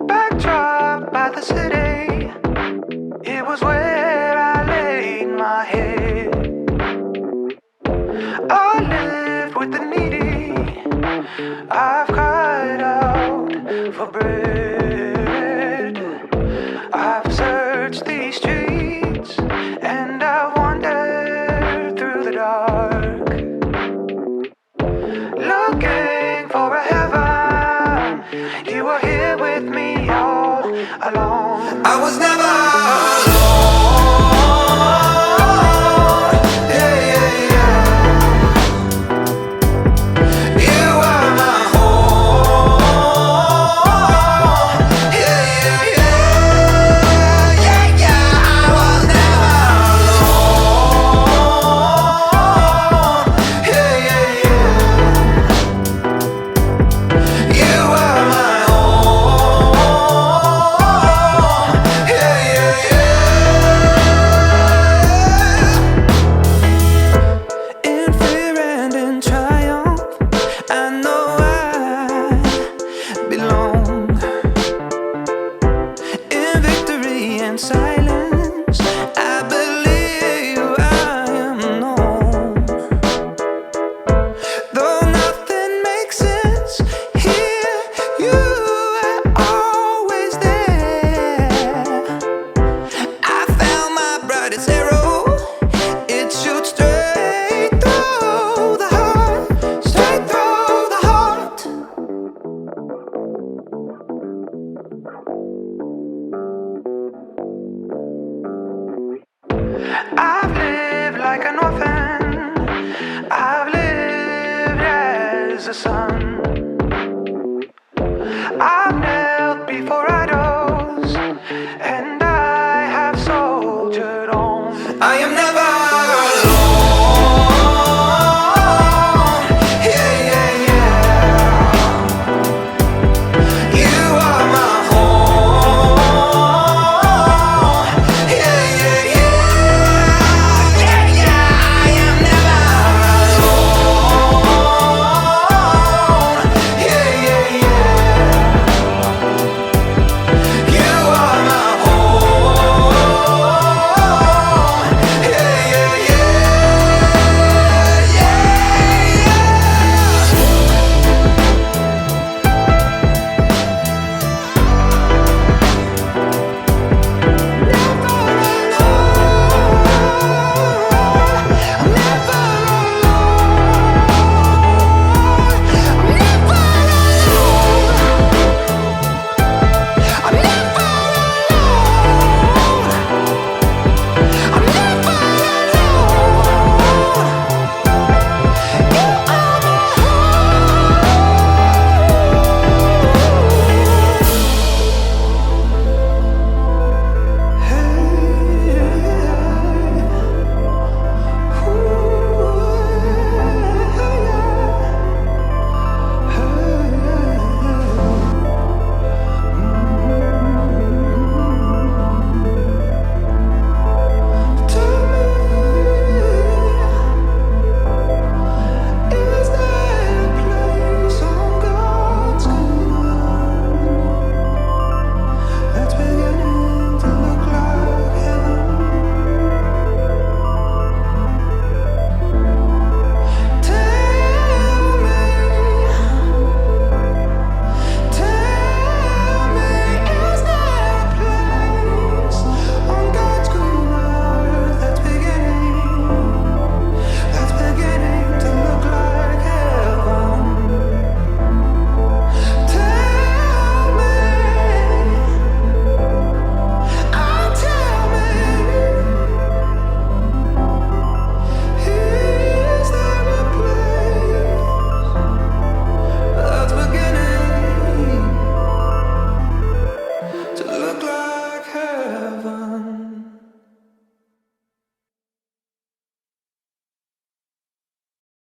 Backdrop by the city, it was where I laid my head. I lived with the needy, I've cried out for bread. I've searched these streets and I wandered through the dark, looking for a heaven. You were here with me all along. I was never silence, I believe I am known. Though nothing makes sense here, you are always there. I found my brightest arrow, it shoots straight through the heart, straight through the heart. I've lived like an orphan, I've lived as a son.